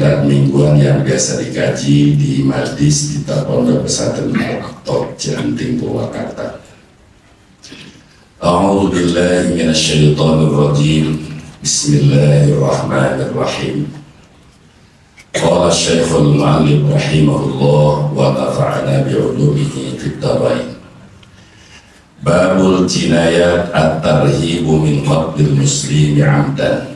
Tauhidat mingguan yang biasa dikaji di Majlis di Pondok Pesantren Al-Aqtab Janting Purwakarta. A'udzu billahi minasyaitonir rajim. Bismillahirrahmanirrahim. Qala Syekhul Mu'allif rahimahullah wa nafa'ana bi'ulumihi fid dharain. Babul jinayat at-tarhibu min qatlil muslimi 'amdan.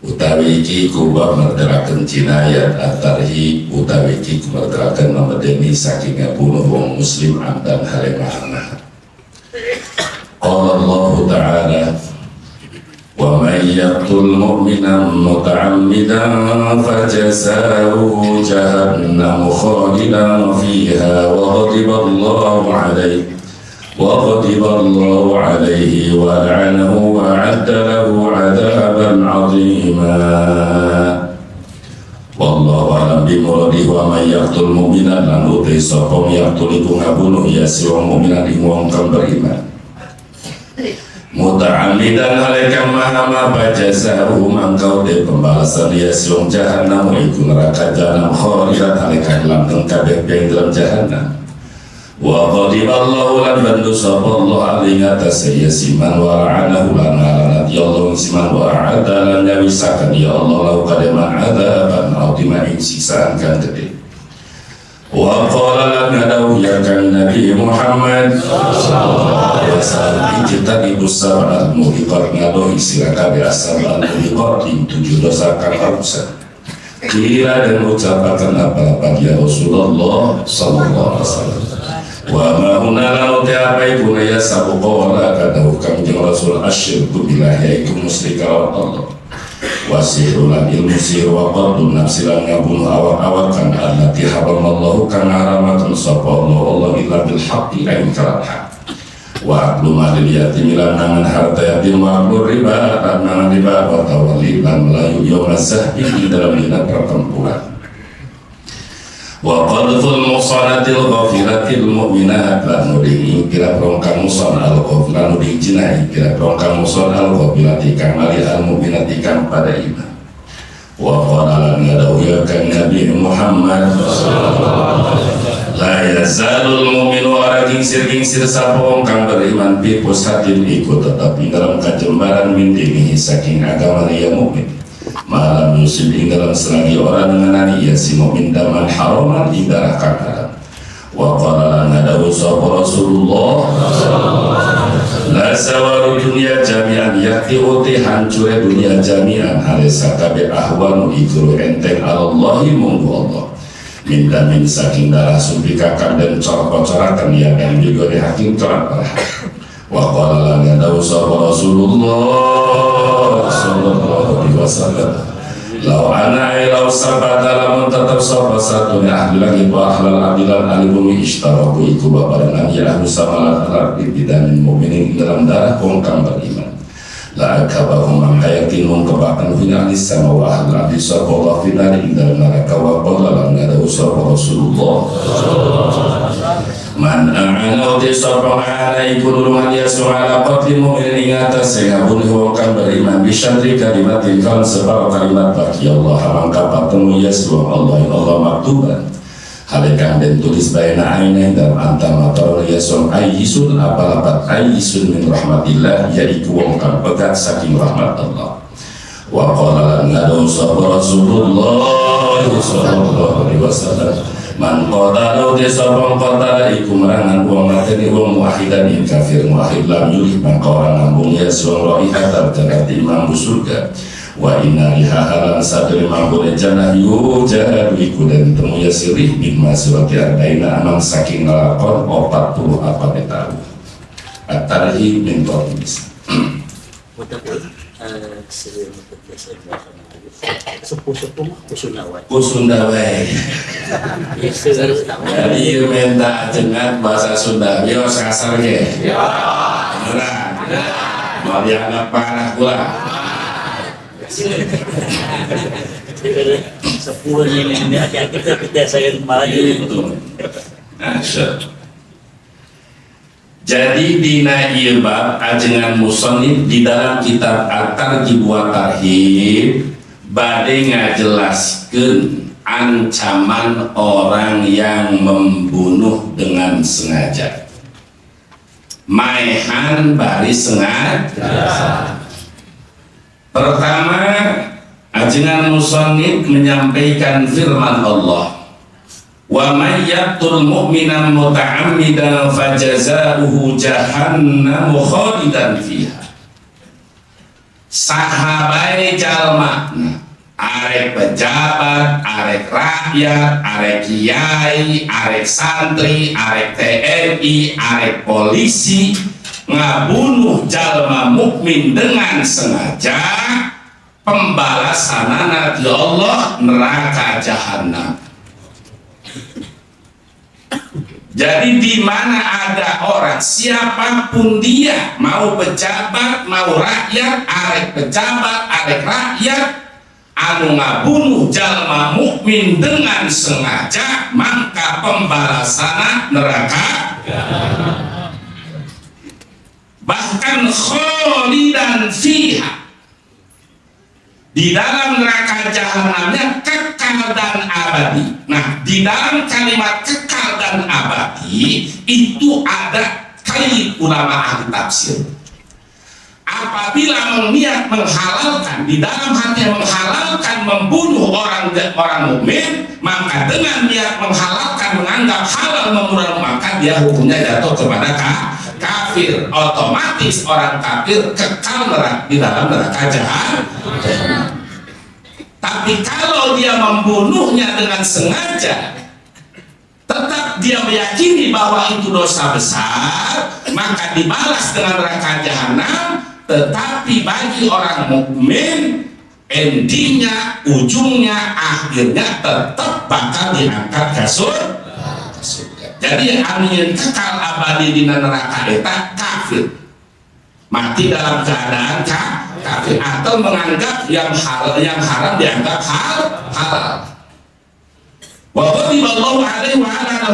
Utawi iki kubah merdekakan jinayat at-tarhib, utawi iki merdekakan memedeni saking ngabunuh wong muslim amdan halemahna. Qala Allah Ta'ala wa may yaqtul mu'minan muta'ammidan fajazauhu jahannam khalidan fiha wa ghadiba Allahu alaihi وغضب الله عليه ولعنه وأعد له عذابا عظيما والله أعلم بمراده ومن يقتل مؤمنا lan uti sapa yaqtul iku ngabunuh ya si wong mukminan ing wong kang beriman muta'ammidan halakan mahama bajazahu mangkau de pembalasan ya si wong jahannam iku neraka jahanam khalidan halakan langgeng kabeh dalam jahannam wa qadiballahu lan bantu sapa Allah alaihi atas ya siman wa la'anahu lan la'anat ya Allah siman wa a'ada lan nyawisakan ya Allah lau kademan adaban autima ing siksaan kan gede wa qala lan ngadawu ya kan Nabi Muhammad sallallahu alaihi wasallam kita ibu sahabat muhiqat ngadohi siraka biasa al-muhiqat ing 7 dosa kang harusan kira dan ucapakan apa-apa ya Rasulullah sallallahu alaihi wasallam wa ma'una lau apa ibu ya sabu qawala kadahu kanjeng Rasul asyirku billahi yaitu musyrika Allah wa sihrulan ilmu sihir wa qadun nafsilan ngabunuh awak-awakan allati haramallahu kan haramatan sapa Allah illa bil haqqi ain kalam haq wa aklu malil yatim lan nangan harta yatim wa aklu riba lan nangan riba wa tawalli lan melayu yawmaz zahbi di dalam dina pertempuran wa qadful muhsanatil ghafiratil mu'minat lan nuding kira prongkang muson al ghafiran nuding jinai kira prongkang muson al ghafirati kang mali al mu'minati kang pada iman wa qala lan ngadawiyakan Nabi Muhammad la yazalul mu'minu ala gingsir sapa wong kang beriman bi pusatin iku tetap ing dalam kajembaran min dinihi saking agama dia mukmin malam yusib ing dalam selagi orang mengenani ya si mu'min daman haraman ing darah kang haram wa qala lan ngadawu sapa Rasulullah la sawaru dunia jami'an yakti uti hancure dunia jami'an halisa kabe ahwanu ikru enteng alallahi munggu Allah minta min saking darah sumpi kakak dan corak-corakan ya dan juga di hakim corak parah wa qala lan ngadawu sapa Rasulullah sallallahu alaihi wasallam lau ana ilau sabata lamun tetap sapa satu ahli lagi wa ahlal adilan ahli bumi ishtaraku iku babarangan ya ahlu samalat al-ardi bidamin mu'minin dalam darah wong kang beriman la akabahum mangkayakin wong kebakan fina alis sama wa ahlal adi sapa wa fina ing dalam neraka wa qala lan ngadawu sapa Rasulullah man a'ana uti sapa ala iku nulungan yasu ala qatli mu'minin ing atas sing ngabunuh wong kang beriman bisyadri kalimatin kan sebab kalimat bagi Allah mangka patemu yasu Allah maktuban halekan dan tulis baina aina dalam antara mata yasu ayyisun apalapat ayyisun min rahmatillah yaitu wong kang pegat saking rahmat Allah wa qala lan ngadawu sapa Rasulullah sallallahu alaihi wasallam man qatala uti sapa qatala iku merangan wong mateni wong muwahhidan ing kafir muwahhid lam yulih mangka orang ngambung ya suara ihatar jagat imam surga wa inna lihahalan sadri mangkune jannah yujadu iku dan temu ya sirih bin masurati arbaina amang saking ngelakon 40 apa tahu at-tarhib min qawmis sepuh-sepuh kusundawai. Jadi minta jengat bahasa Sunda, biar kasar ya. Beneran. Mau dianggap parah pula. Sepuh ini kita saya kembali. Asyik. Jadi dina ieu bab ajengan musannif di dalam kitab At-Targhib wa Tarhib bade ngajelaskeun ancaman orang yang membunuh dengan sengaja. Maehan bari sengaja. Pertama, ajengan musannif menyampaikan firman Allah, wa may yaqtul mu'mina muta'ammidan fajazaohu jahannam khalidan fiha. Sahabai jalma arek pejabat, arek rakyat, arek kiai, arek santri, arek TNI, arek polisi ngabunuh jalma mukmin dengan sengaja, pembalasanana di Allah neraka jahanam. Jadi di mana ada orang, siapapun dia, mau pejabat, mau rakyat, arek pejabat, arek rakyat, anu ngabunuh jalma mukmin dengan sengaja, maka pembalasanana neraka. Bahkan khalidan fiha, di dalam neraka jahanamnya kekal dan abadi. Nah, di dalam kalimat kekal dan abadi itu ada kali ulama ahli tafsir. Apabila niat menghalalkan, di dalam hati menghalalkan membunuh orang mukmin, maka dengan niat menghalalkan menganggap halal membunuh, maka dia hukumnya jatuh kepada kafir. Otomatis orang kafir kekal di dalam neraka jahanam. Tapi kalau dia membunuhnya dengan sengaja, tetap dia meyakini bahwa itu dosa besar, maka dibalas dengan neraka jahanam. Tetapi bagi orang mukmin, endingnya, ujungnya, akhirnya tetap bakal diangkat ke surga. Jadi yang kekal abadi di neraka eta kafir, mati dalam keadaan kafir, atau menganggap yang haram dianggap halal. Wa ghadiballahu alaihi wa ala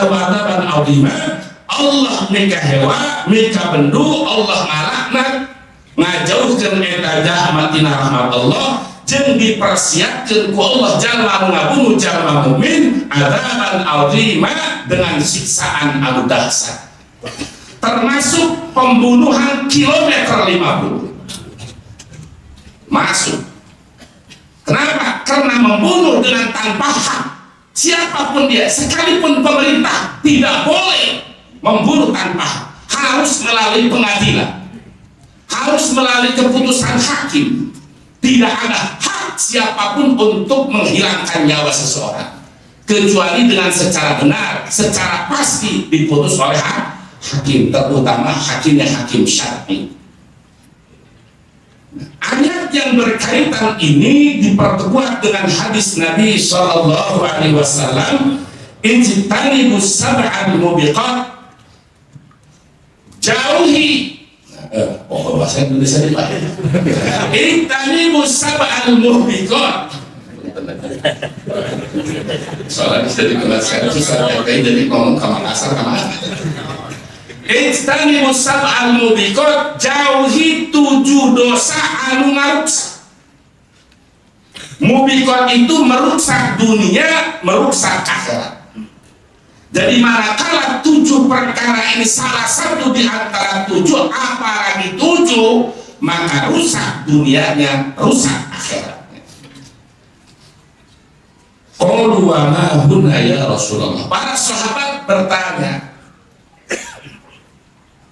wa adaban azima. Allah mika hewa, mika bendu, Allah ngalaknat, ngajauhkeun eta jahannam tina rahmat Allah, jeung dipersiapkeun ku Allah jalma ngabunuh jalma mukmin adaban azima dengan siksaan anu dahsyat. Termasuk pembunuhan kilometer 50. Masuk. Kenapa? Karena membunuh dengan tanpa hak. Siapapun dia, sekalipun pemerintah, tidak boleh membunuh tanpa hak. Harus melalui pengadilan, harus melalui keputusan hakim. Tidak ada hak siapapun untuk menghilangkan nyawa seseorang, kecuali dengan secara benar, secara pasti diputus oleh hakim, terutama hakimnya hakim syar'i. Ayat yang berkaitan ini diperkuat dengan hadis Nabi SAW, ijtanibus sab'al mubiqat, jauhi bahasa Indonesia ini Pak, ijtanibus sab'al mubiqat. Soalnya bisa dijelaskan susah, kayak jadi ngomong ke Makassar kemana. Ijtanibus sab'al mubiqat, jauhi 7 dosa anu ngaruksak. Mubiqat itu merusak dunia, merusak akhirat. Jadi manakala 7 perkara ini salah satu di antara 7, apalagi 7, maka rusak dunianya, rusak akhiratnya. Qalu wa ma hunna ya Rasulullah. Para sahabat bertanya,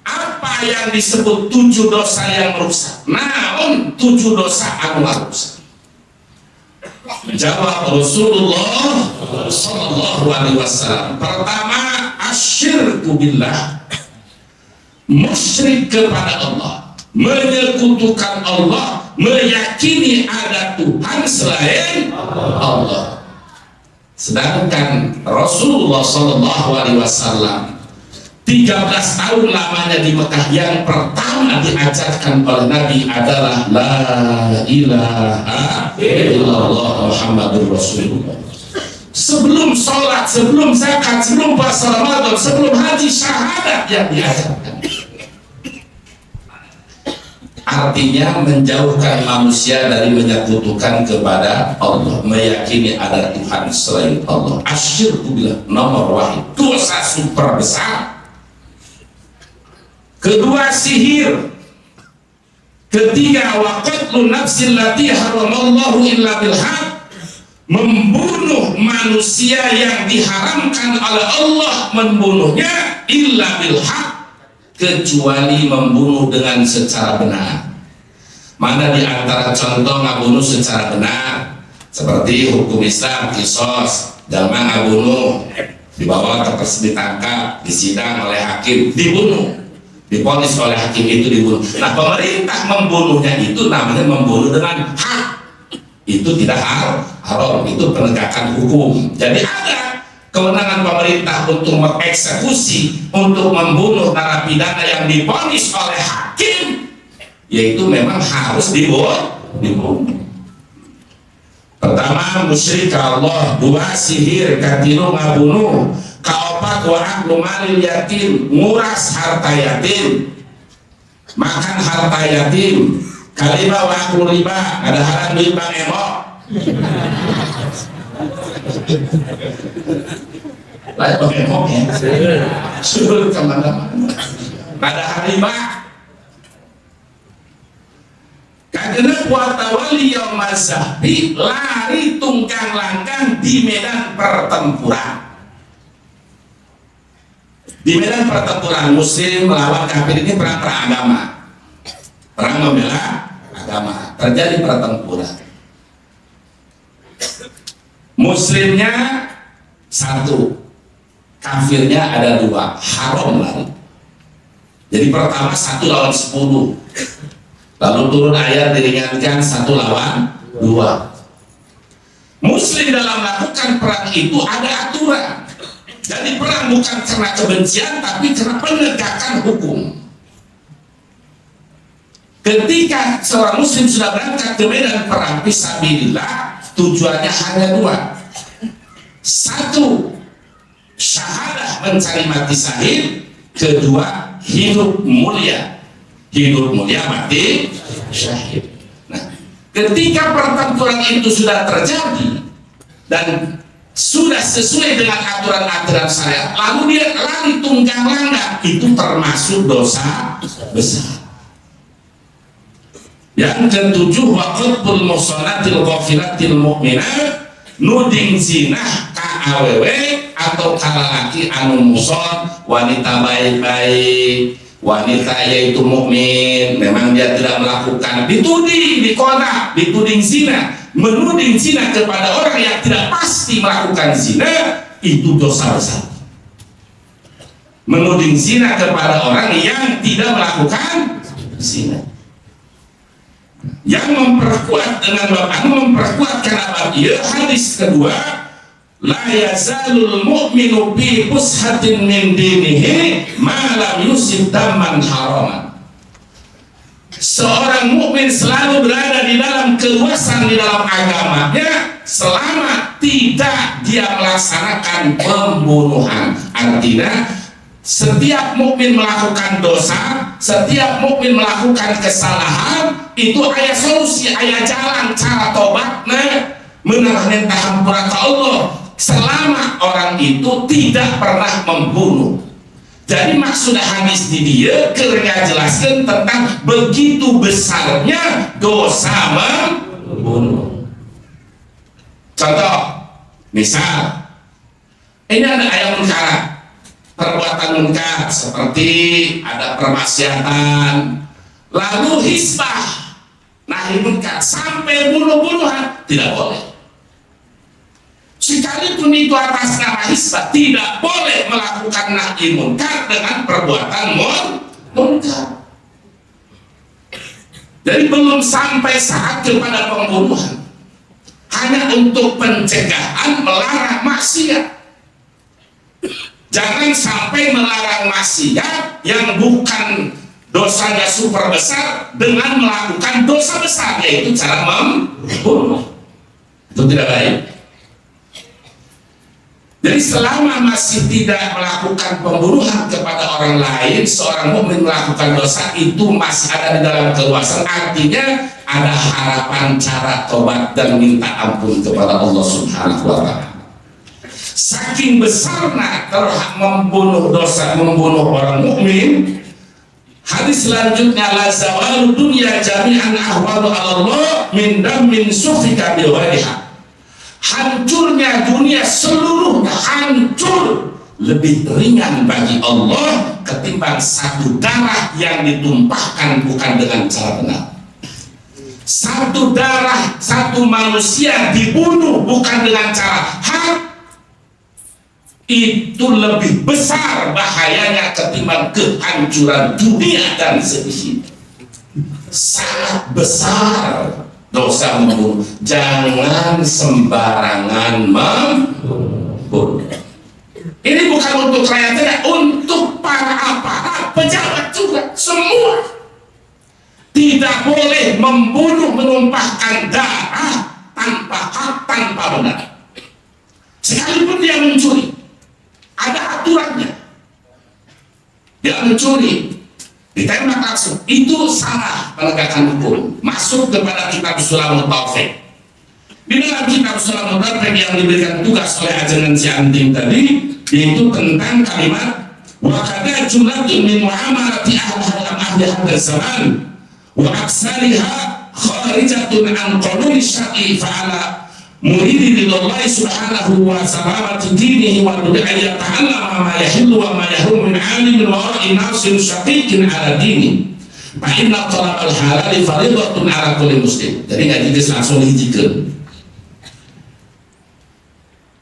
apa yang disebut 7 dosa yang merusak? Naon 7 dosa anu merusak? Jawab Rasulullah sallallahu alaihi wasallam. Pertama, asyirku billah, musyrik kepada Allah, menyekutukan Allah, meyakini ada Tuhan selain Allah. Sedangkan Rasulullah sallallahu alaihi wasallam 13 tahun lamanya di Mekah, yang pertama diajarkan oleh Nabi adalah la ilaha illallah Muhammadur Rasulullah. Sebelum sholat, sebelum zakat, sebelum puasa Ramadan, sebelum haji, syahadat yang diajarkan. artinya menjauhkan manusia dari menyekutukan kepada Allah, meyakini ada Tuhan selain Allah. Asyirku bilang nomor wahid, dosa super besar. Kedua, sihir. Ketiga, wa qatlun nafsil lati haramallahu illa bil haq, membunuh manusia yang diharamkan oleh Allah membunuhnya illa bil haq, kecuali membunuh dengan secara benar. Mana di antara contoh ngabunuh secara benar? Seperti hukum Islam, kisos, jalma ngabunuh, dibawa terus ditangkap, disidang oleh hakim, dibunuh, diponis oleh hakim itu dibunuh. Nah, pemerintah membunuhnya itu namanya membunuh dengan hak. Itu tidak haram, itu penegakan hukum. Jadi ada kewenangan pemerintah untuk mengeksekusi, untuk membunuh narapidana yang diponis oleh hakim, yaitu memang harus dibunuh. Pertama, musyrik Allah. Dua, sihir. Katilu, ngabunuh. Kaopat, wa aklu malil yatim, nguras harta yatim, makan harta yatim. Kalima wa aklu riba, ada haram duit bang emok. Lain bang emok ya, suruh kemana-mana. Ada riba. Kagenep watawali yang mazhabi, lari tunggang langgang di medan pertempuran. Di medan pertempuran muslim melawan kafir ini perang agama, perang membela agama, terjadi pertempuran. Muslimnya satu, kafirnya ada dua, haram lari. Jadi pertama 1 lawan 10, lalu turun ayat diringankan 1 lawan 2. Muslim dalam melakukan perang itu ada aturan. Jadi perang bukan karena kebencian, tapi karena penegakan hukum. Ketika seorang muslim sudah berangkat ke medan perang fisabilillah, tujuannya hanya dua. Satu, syahadah, mencari mati syahid. Kedua, hidup mulia. Hidup mulia, mati syahid. Nah, ketika pertempuran itu sudah terjadi dan sudah sesuai dengan aturan-aturan syariat, lalu dia lari tunggang langgang, itu termasuk dosa besar. Yang ketujuh, waqtul muhsanatil ghafilatil mu'minat, nuding zinah ka awewe atau kalalaki anu muson, wanita baik-baik, wanita yaitu mukmin, memang dia tidak melakukan, dituding, dikodam, dituding zina, menuding zina kepada orang yang tidak pasti melakukan zina, itu dosa besar. Menuding zina kepada orang yang tidak melakukan zina. Yang memperkuat dengan bab memperkuat karena bab ia, hadis kedua, la yazalul mu'minu bi pushatin min dinihi ma lam yusib daman haraman. Seorang mukmin selalu berada di dalam keluasan di dalam agamanya selama tidak dia melaksanakan pembunuhan. Artinya setiap mukmin melakukan dosa, setiap mukmin melakukan kesalahan, itu aya solusi, aya jalan cara tobatnya, menerahkan hampura ke Allah selama orang itu tidak pernah membunuh. Jadi maksud hadis di dia kerja jelaskan tentang begitu besarnya dosa membunuh. Contoh, misal ini ada ayat munkar, perbuatan munkar seperti ada permaksiatan, lalu hisbah nahi munkar sampai bunuh-bunuhan, tidak boleh. Sekalipun itu atas nama hisbah, tidak boleh melakukan nahi munkar dengan perbuatan munkar. Jadi belum sampai saat kepada pembunuhan, hanya untuk pencegahan, melarang maksiat. Jangan sampai melarang maksiat yang bukan dosanya super besar dengan melakukan dosa besar, yaitu cara membunuh. Itu tidak baik. Jadi selama masih tidak melakukan pembunuhan kepada orang lain, seorang mukmin melakukan dosa itu masih ada di dalam keluasan. Artinya ada harapan cara tobat dan minta ampun kepada Allah Subhanahu wa Ta'ala. Saking besarnya membunuh dosa, membunuh orang mukmin. Hadis selanjutnya, la zawalu dunya jami'an ahwadu 'ala Allah min dammin sufika bi ghairiha. Hancurnya dunia seluruhnya hancur lebih ringan bagi Allah ketimbang satu darah yang ditumpahkan bukan dengan cara benar. Satu darah, satu manusia dibunuh bukan dengan cara hak, itu lebih besar bahayanya ketimbang kehancuran dunia dan seisinya. Sangat besar dosa membunuh. Jangan sembarangan membunuh. Ini bukan untuk rakyat saja, untuk para aparat, pejabat juga, semua. Tidak boleh membunuh, menumpahkan darah tanpa hak, tanpa benar. Sekalipun dia mencuri, ada aturannya. Dia mencuri, ditembak langsung, itu salah penegakan hukum. Masuk kepada kitab Sulamul Taufik. Di dalam kitab Sulamul Taufik yang diberikan tugas oleh ajengan si Anting tadi, yaitu tentang kalimat wa kada jumlatun min muamalati ahli hadzal zaman wa aksariha kharijatun an qanuni syar'i fa'ala muridi lillahi subhanahu wa salamati dinihi wa du'ayya ta'allama ma yahillu wa ma yahrum min alimin wa ra'i nafsin syaqiqin ala dini fa inna talabal halali faridatun ala kulli muslim. Jadi ngaji langsung dihijikeun.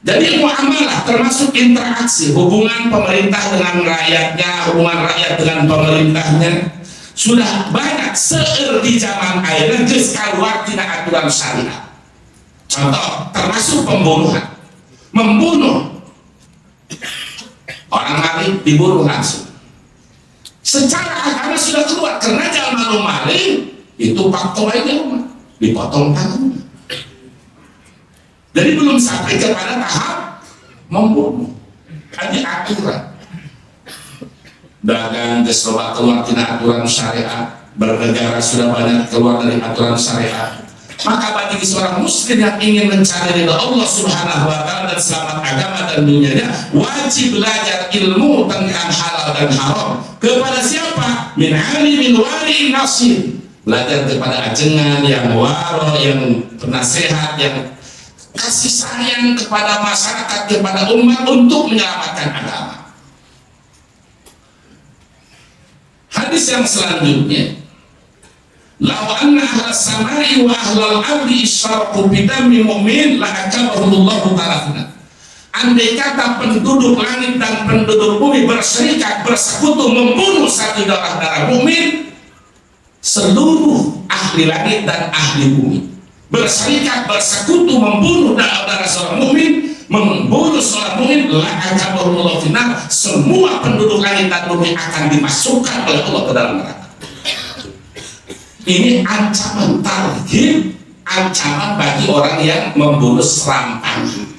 Jadi muamalah termasuk interaksi hubungan pemerintah dengan rakyatnya, hubungan rakyat dengan pemerintahnya sudah banyak seueur di zaman ayeuna geus kaluar tina aturan syariat. Contoh, termasuk pembunuhan. Membunuh orang mati dibunuh langsung. Secara agama sudah keluar karena jalma maling itu faktor lainnya dipotong tangannya. Jadi belum sampai kepada tahap membunuh. Ada aturan. Dagang keseluruhan keluar tina aturan syariat, bernegara sudah banyak keluar dari aturan syariat. Maka bagi seorang muslim yang ingin mencari ridha Allah Subhanahu wa Ta'ala dan selamat agama dan dunianya, wajib belajar ilmu tentang halal dan haram. Kepada siapa? Min alimin wali nasir. Belajar kepada ajengan yang waro, yang penasehat, yang kasih sayang kepada masyarakat, kepada umat untuk menyelamatkan agama. Hadis yang selanjutnya, law anna ahlas samai wa ahlal ardi isyaraku bidammi mu'min la akabahullahu ta'ala. Andai kata penduduk langit dan penduduk bumi berserikat, bersekutu membunuh satu darah mukmin, seluruh ahli langit dan ahli bumi berserikat, bersekutu membunuh darah seorang mukmin, membunuh seorang mukmin, la akabahullahu finnar, semua penduduk langit dan bumi akan dimasukkan oleh Allah ke dalam neraka. Ini ancaman tarhib, ancaman bagi orang yang membunuh serampangan.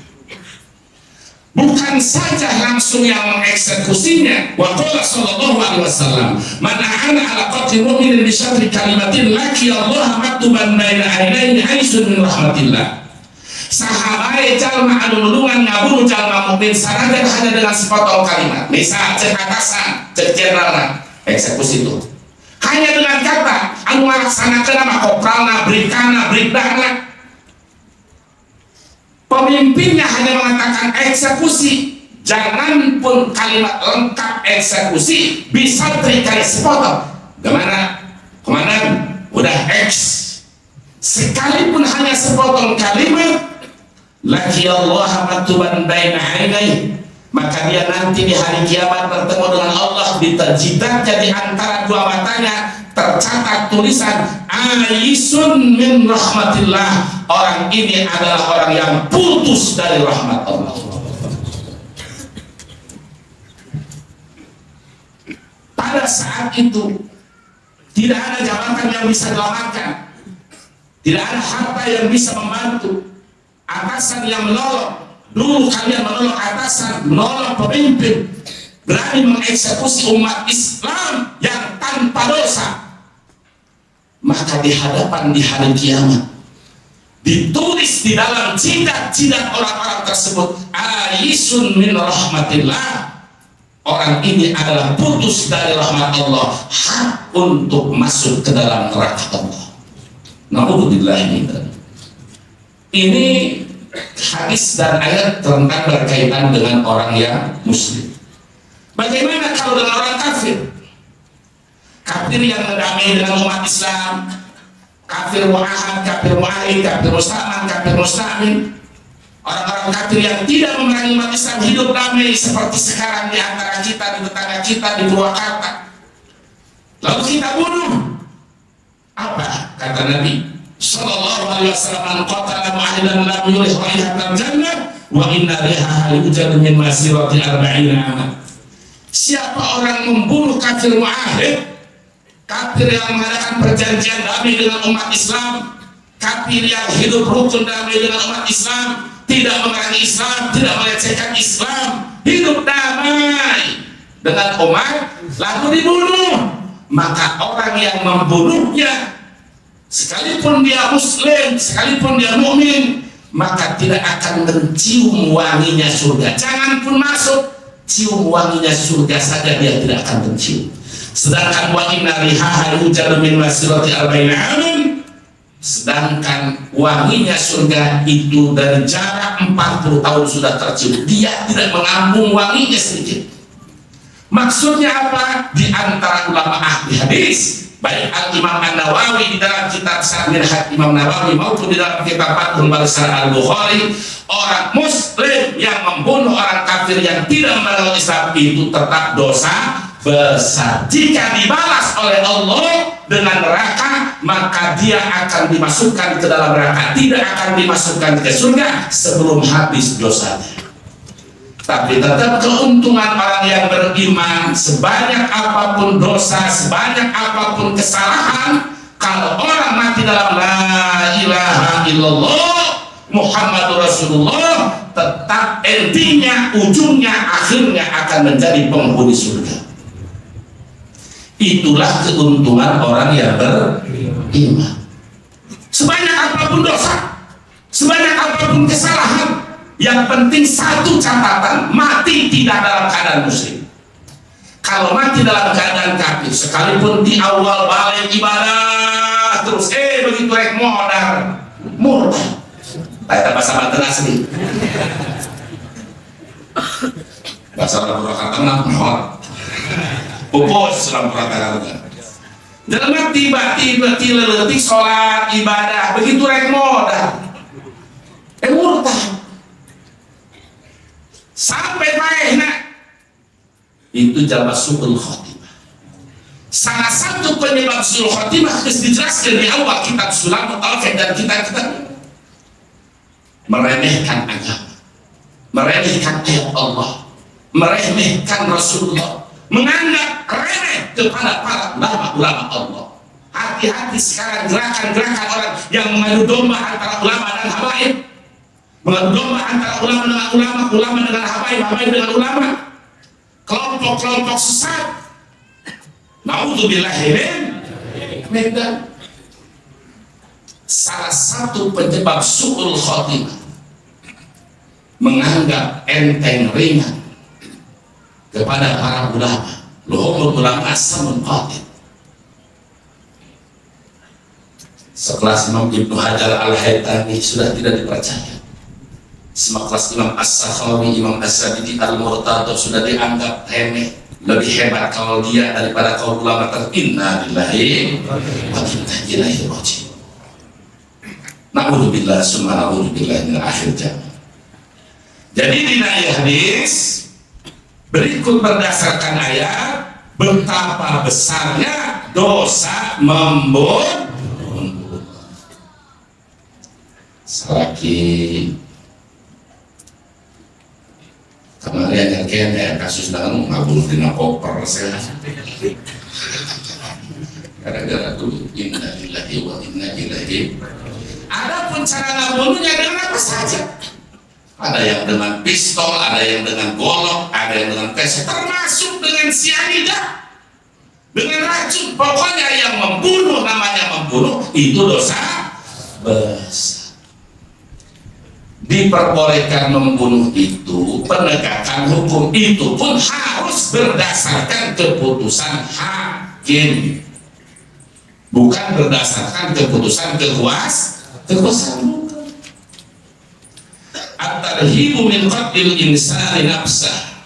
Bukan saja langsung yang mengeksekusinya. Wa qala sallallahu alaihi wasallam, man ahana ala qatli mu'minin bi syarri kalimatin laki Allah maktuban baina ainaihi aisun min rahmatillah. Sahabat jalma anu nulungan ngabunuh jalma mukmin sanajan hanya dengan sepotong kalimat. Misal cek atasan, cek jenderal, eksekusi itu. Hanya dengan kata anu ngalaksanakeun mah kopralna, brigkana, brigdana. Pemimpinnya hanya mengatakan eksekusi, jangan pun kalimat lengkap eksekusi, bisa terikai sepotong. Gimana? Komandan, udah X. Sekalipun hanya sepotong kalimat, laki Allah maktuban baina ainaihi, maka dia nanti di hari kiamat bertemu dengan Allah, jidatnya di antara dua matanya tercatat tulisan aisun min rahmatillah, orang ini adalah orang yang putus dari rahmat Allah. Pada saat itu tidak ada jabatan yang bisa dilamatkan, tidak ada harta yang bisa membantu, atasan yang menolong, Dulu kalian menolong atasan, menolong pemimpin, berani mengeksekusi umat Islam yang tanpa dosa. Maka di hadapan di hari kiamat ditulis di dalam jidat-jidat orang-orang tersebut, aisun min rahmatillah, orang ini adalah putus dari rahmat Allah, hak untuk masuk ke dalam neraka Allah. Na'udzubillah min dzalik. Ini hadis dan ayat tentang berkaitan dengan orang yang muslim. Bagaimana kalau dengan orang kafir? Kafir yang mendamai dengan umat Islam, kafir mu'ahad, kafir mu'ahid, kafir musta'man, kafir musta'min. Orang-orang kafir yang tidak memerangi umat Islam hidup damai seperti sekarang di antara kita, di tetangga kita, di Purwakarta. Lalu kita bunuh. Apa kata Nabi sallallahu alaihi wasallam, qatala mu'ahidan lam yurih raihatal jannah wa inna rihaha yujadu min masirati 40 aman. Siapa orang membunuh kafir mu'ahid, kafir yang mengadakan perjanjian damai dengan umat Islam, kafir yang hidup rukun damai dengan umat Islam, tidak memerangi Islam, tidak melecehkan Islam, hidup damai dengan umat, lalu dibunuh, maka orang yang membunuhnya, sekalipun dia muslim, sekalipun dia mukmin, maka tidak akan mencium wanginya surga. Jangan pun masuk, cium wanginya surga saja dia tidak akan mencium. Sedangkan wa inna rihaha yujadu min masirati 40 aman, sedangkan wanginya surga itu dari jarak 40 tahun sudah tercium. Dia tidak mengambung wanginya sedikit. Maksudnya apa? Di antara ulama ahli hadis, baik Al-Imam An-Nawawi di dalam kitab Syarh Minhaj Imam Nawawi maupun di dalam kitab Fathul Bari Al-Bukhari, orang muslim yang membunuh orang kafir yang tidak memeluk Islam itu tetap dosa besar. Jika dibalas oleh Allah dengan neraka, maka dia akan dimasukkan ke dalam neraka, tidak akan dimasukkan ke surga sebelum habis dosanya. Tapi tetap keuntungan orang yang beriman, sebanyak apapun dosa, sebanyak apapun kesalahan, kalau orang mati dalam la ilaha illallah Muhammadur Rasulullah, tetap endingnya, ujungnya, akhirnya akan menjadi penghuni surga. Itulah keuntungan orang yang beriman. Sebanyak apapun dosa, sebanyak apapun kesalahan, yang penting satu catatan, mati tidak dalam keadaan muslim. Kalau mati dalam keadaan kafir, sekalipun di awal balik ibadah terus begitu rek modal murtad. Kita bahasa Banten asli. Bahasa Purwakarta menang pupus dalam Purwakarta. Dalam tiba-tiba leletik sholat ibadah begitu rek modal murtad sampai baiknya itu jalma su'ul khotimah. Salah satu penyebab su'ul khotimah harus dijelaskan di awal kitab Sulamut Taufik dan kitab-kitab. Meremehkan agama, meremehkan ayat Allah, meremehkan Rasulullah, menganggap remeh kepada para ulama Allah. Hati-hati sekarang gerakan-gerakan orang yang mengadu domba antara ulama dan habaib, mengadu domba antara ulama dengan ulama, ulama dengan habaib, habaib dengan ulama, kelompok-kelompok sesat. Na'udzubillahi min dzalik. Salah satu penyebab su'ul khotimah, menganggap enteng ringan kepada para ulama. Luhumul ulama samun qatil. Sekelas Imam Ibnu Hajar Al-Haytami sudah tidak dipercaya. Sekelas Imam As-Sakhawi, Imam As-Sabiti, Al-Murtado sudah dianggap remeh. Lebih hebat kalau dia daripada kaum ulama. Inna lillahi wa inna ilaihi raji'un. Na'udzubillah summa na'udzubillah min akhir zaman. Jadi di hadis berikut berdasarkan ayat, betapa besarnya dosa membunuh. Selagi kemarin yang kena kasus dengan ngabunuh dina koper saya gara-gara dulu inna lillahi wa inna ilaihi. Adapun cara ngabunuhnya dengan apa saja, Ada yang dengan pistol, ada yang dengan golok, ada yang dengan pesek, termasuk dengan cyanida, dengan racun. Pokoknya yang membunuh, namanya membunuh, itu dosa besar. Diperbolehkan membunuh itu, penegakan hukum itu pun harus berdasarkan keputusan hakim, bukan berdasarkan keputusan kekuasaan. At-tarhibu min qatlil insani nafsah.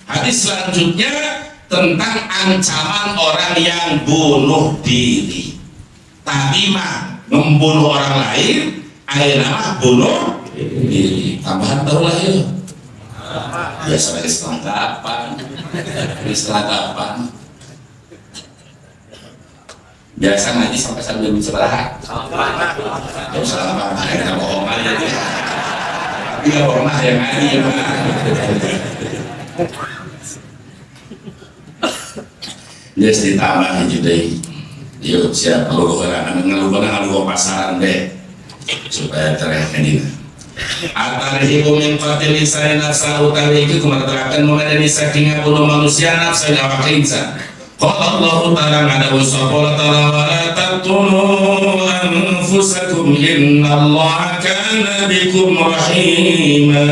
Hadis selanjutnya tentang ancaman orang yang bunuh diri. Tadi mah membunuh orang lain, ayeuna mah bunuh diri. Tambahan tahu lah ya. Biasanya setengah kapan? Biasa ngaji sampai sambil beristirahat. Gak usah lama, kita bohong aja. Tidak pernah yang ngaji ya Pak. Yes, ditambah hiji deui. Yuk siap kalau ngeluh pasaran deh supaya tereh dina. At-tarhibu min qatil insani nafsahu utawi iki kumaterakaken memadani saking ngabunuh manusia nafsa awak insan. Qala Allah ta'ala ngadawu sapa ta'ala wa la taqtulu anfusakum innallaha kana bikum rahima.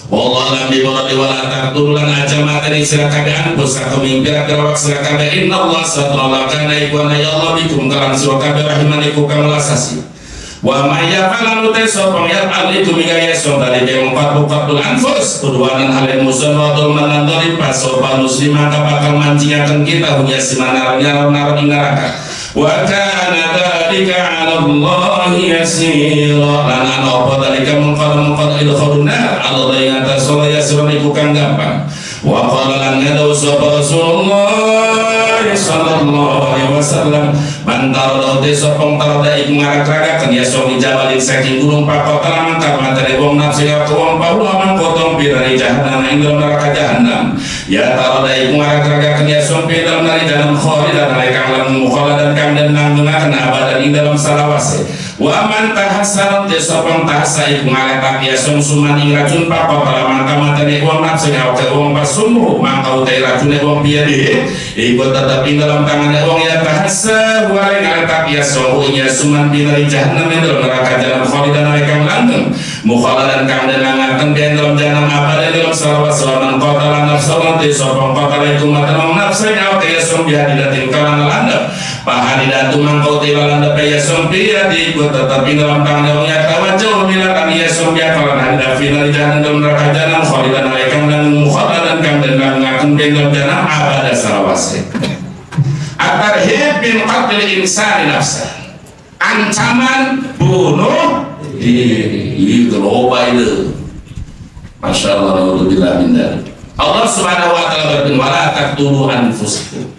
Wallahu lam biwaradi wa la taqtulu lan ajamatan sira kabeh anfusakum ing pira-pira wak sira kabeh innallaha satara kana iku ana ya Allah bikum kalan sira kabeh rahiman iku kamalasasi. Wa maya falalu tesopong ya aliku migaya sondari yang empat anfus kuduanan hal musuh wadul menandori pasopan muslimah bakal mancingakan kita punya simanarnya naron neraka. Wa kana dzalika 'ala Allahi yasira lan ana apa dalika mengkon ilkhuruna Allah yang atas solaya sironiku kang gampang. Wa qala lan ngadaw sapa Rasulullah sallallahu alaihi wasallam bantar dote sopong tarda iku ngarak-ragakeun ya somi jabalin saking gunung pakotan mangkat materi wong nafsi ka wong paula mangkotong pirani jahanam ing dalam neraka jahanam ya tarda iku ngarak-ragakeun ya somi dalam neraka jahanam khalidan alaika lan mukhaladan kang dan nanggungakeun abadan ing dalam salawase wa man tahassan te sopong tahassa iku ngaletak ya sumsuman ing racun pakotan mangkat materi wong nafsi ka wong pasumru mangkau te racun wong piye iku tetap ing dalam tangan wong ya tahassa waring atak ya sohunya suman binari jahannam yang dalam neraka jahanam khalidan alaikam langgeng mukhaladan kang dan langakan bian dalam jahanam abadan dalam salawat salaman qatalan nafsalan di sopong qatalaikum matanam nafsanya awak ya som bihadidatin kalan landap pahadidatu mangkau tilalan dapat ya som bihadi iku tetap ing dalam tangan wong ya tawajjah milakan ya som biakalan hadidaf binari jahannam dalam neraka jahanam khalidan alaikam dan mukhaladan kang dan langakan bian dalam jahanam abadan salawase. At-tarhib min qatlil insani nafsah. Ancaman bunuh diri. Itu loba itu. Masya Allah, naudzubillah min dzalik. Allah Subhanahu wa taala berfirman, "Wala taqtulu anfusakum."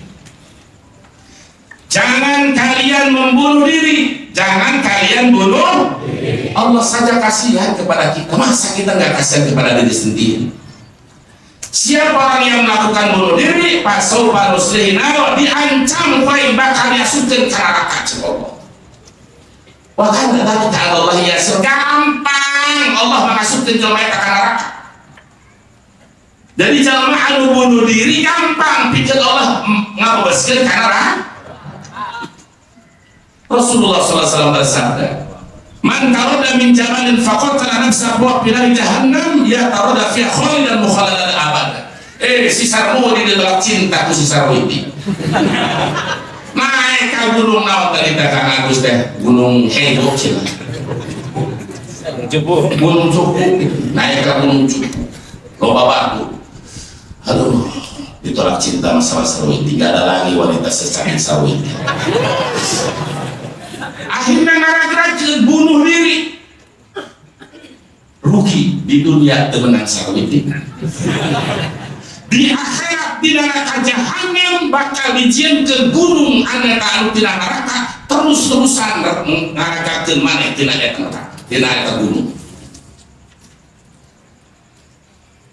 Jangan kalian membunuh diri. Jangan kalian bunuh diri. Allah saja kasihan kepada kita. Masa kita nggak kasihan kepada diri sendiri? Siapa orang yang melakukan bunuh diri pasaufa nuslihina diancam baik bakal yasudkeun ka neraka jeung Allah. Wa kana dzalika 'ala Allah yasir gampang Allah mengasupkeun jelema eta ka neraka. Jadi jelema anu bunuh diri gampang pikeun Allah ngabebaskeun ka neraka. Rasulullah sallallahu alaihi wasallam bersabda, "Man tarada min jabalin faqatala nafsahu fi nar jahannam ya tarada fi khalidan mukhaladan abada." Si sarmu di dalam cinta ku si sarwiti. Naik ke gunung naon tadi Kang Agus teh? Gunung Hego cenah. Gunung Cupu. Naik ke Gunung Cupu. Loba batu. Aduh, ditolak cinta masalah sarwiti. Gak ada lagi wanita secantik sarwiti. Akhirnya ngaragrakeun bunuh diri. Rugi di dunia temenang sarwiti. Di akhirat di neraka jahanam bakal dijieun ke gunung anu tina neraka terus-terusan ngaragakeun maneh tina eta neraka tina eta gunung.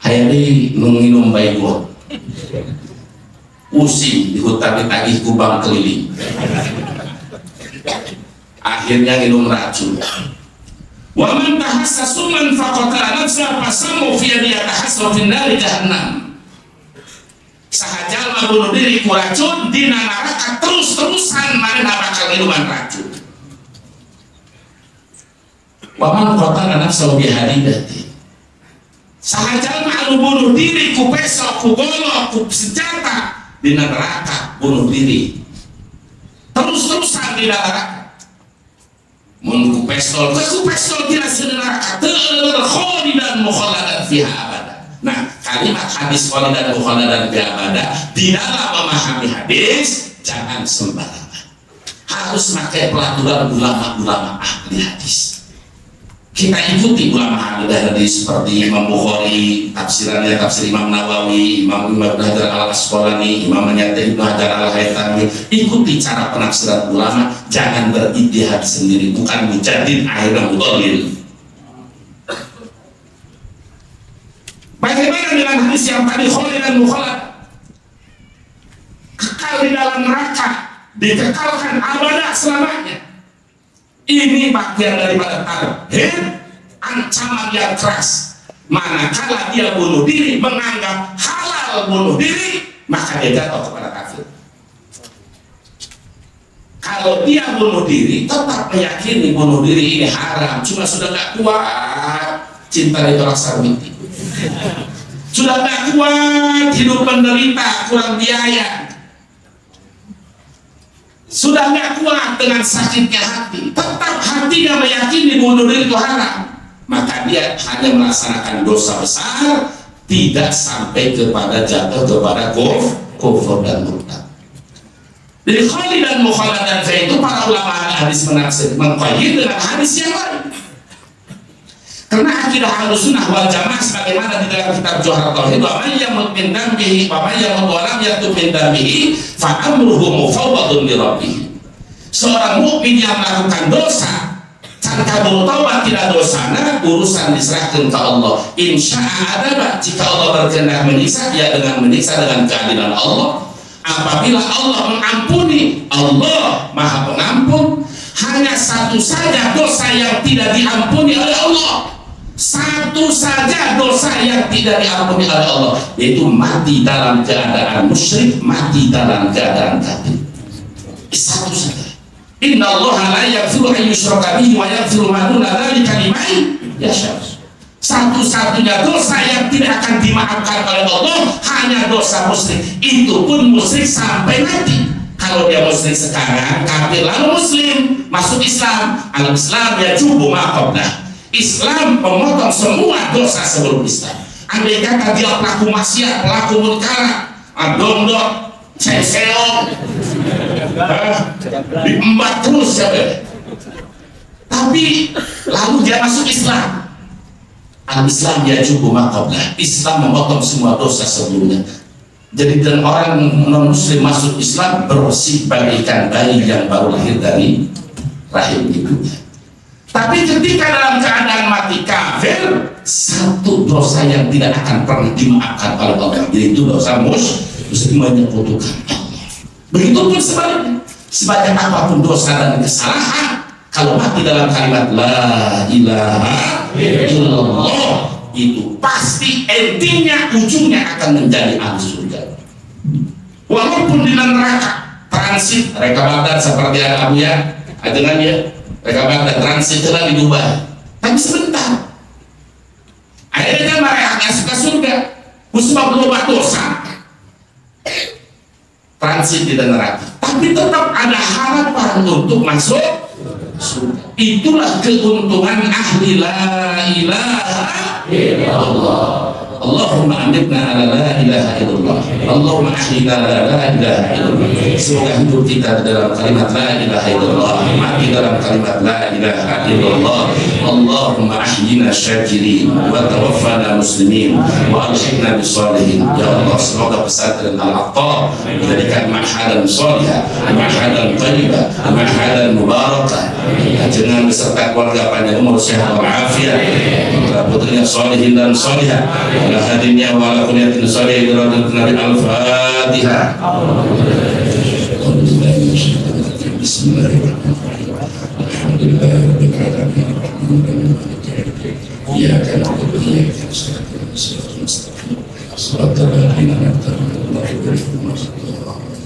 Aya deui nu nginum baygon. Pusing dihutang-ditagih ku bank keliling. Akhirnya minum racun. Wa man tahassasu man faqatala nafsa fasamu fi yadi tahassu fi nari jahannam. Sahaja mah bunuh diri ku racun dina neraka terus-terusan manehna bakal minuman racun. Wa man qatala nafsa bi hadidati. Sahaja mah bunuh diri ku pesok ku golok ku senjata dina neraka bunuh diri. Terus-terusan dina neraka. Mun ku pistol tidak neraka khalidan mukhalladan fiha abada. Nah, kalimat hadis khalidan mukhalladan fiha abada di dalam memahami hadis jangan sembarangan. Harus pakai pelaturan ulama-ulama ahli hadis. Kita ikuti ulama ahli hadis seperti Imam Bukhari, tafsirannya tafsir Imam Nawawi, Imam Ibnu Hajar al-Asqalani, Imam Ibnu Hajar al-Haytami. Ikuti cara penafsiran ulama, jangan berijtihad sendiri, bukan mujadid akhirnya mudallil. Bagaimana dengan hadis yang tadi khalidan mukhallad? Kekal di dalam neraka, dikekalkan abada selamanya. Ini bagian daripada tauhid, ancaman yang keras. Manakala dia bunuh diri, menganggap halal bunuh diri, maka dia jatuh kepada kafir. Kalau dia bunuh diri, tetap meyakini bunuh diri ini haram, cuma sudah gak kuat cinta itu rasa mimpi. Sudah gak kuat hidup menderita, kurang biaya. Sudah gak kuat dengan sakitnya hati, tetap hatinya meyakini bunuh diri itu haram, maka dia hanya melaksanakan dosa besar, tidak sampai kepada jatuh kepada kufur dan murtad. Jadi khalidan mukhalladan itu para ulama hadis menafsir mengqayyid dengan hadis yang lain. Karena akidah Ahlussunnah wal Jamaah sebagaimana di dalam kitab Jawhar Tauhid, wa may yamut min dambihi wa may yamut wa lam yatub min dambihi fa amruhu mufawwadun li rabbih. Seorang mukmin yang melakukan dosa tanpa bertaubat tidak dosana, urusan diserahkan ke Allah. Insya'a adaba, jika Allah berkehendak menyiksa, dia dengan menyiksa dengan keadilan Allah. Apabila Allah mengampuni, Allah Maha Pengampun. Hanya satu saja dosa yang tidak diampuni oleh Allah. Satu saja dosa yang tidak diampuni oleh Allah, yaitu mati dalam keadaan musyrik, mati dalam keadaan kafir. Satu saja. Inna Allah la yaghfiru an yushraka bihi wa yaghfiru ma duna dzalika liman yasha. Satu-satunya dosa yang tidak akan dimaafkan oleh Allah hanya dosa musyrik. Itu pun musyrik sampai mati. Kalau dia musyrik sekarang, kafir lalu muslim, masuk Islam, al-Islam ya jubu ma qablah. Islam memotong semua dosa sebelum Islam. Andai kata dia pelaku maksiat, pelaku munkar, dondok, seseong, diembat terus ya, tapi lalu dia masuk Islam. Al-Islam ya cukup makablah. Islam memotong semua dosa sebelumnya. Jadi dan orang non muslim masuk Islam bersih bagaikan bayi yang baru lahir dari rahim ibunya. Tapi ketika dalam keadaan mati kafir, satu dosa yang tidak akan pernah dimaafkan oleh Allah, yaitu dosa musyrik, menyekutukan Allah. Begitupun sebaliknya, sebanyak apapun dosa dan kesalahan, kalau mati dalam kalimat la ilaha illallah, itu pasti endingnya, ujungnya akan menjadi ahli surga. Walaupun di neraka transit, mereka Baghdad seperti ada Abu ya, dengan dia mereka Baghdad transit di Dubai, tapi sebentar. Akhirnya mereka suka surga, musibah berubah dosa, transit di neraka, tapi tetap ada harapan untuk masuk surga. Itulah keuntungan ahli la ilaha illallah. Allahumma amitna ala la ilaha illallah. Allahumma ahyina ala la ilaha illallah. Semoga hidup kita dalam kalimat la ilaha illallah, mati dalam kalimat la ilaha illallah. Allahumma ahyina syakirin wa tawaffana muslimin wa alhiqna bisalihin. Ya Allah, semoga pesantren Al-Aqtab menjadikan ma'hadan salihah, ma'hadan thayyibah, ma'hadan mubarakah, dengan beserta keluarga panjang umur sehat walafiat, putrinya salihin dan salihah, ala hadinnya wa ala kunyatin salih biradil Nabi. Al-Fatihah. Bismillahirrahmanirrahim. Alhamdulillahirabbil alamin. إياك نعبد وإياك نستعين صراط الذين أنعمت عليهم غير المغضوب عليهم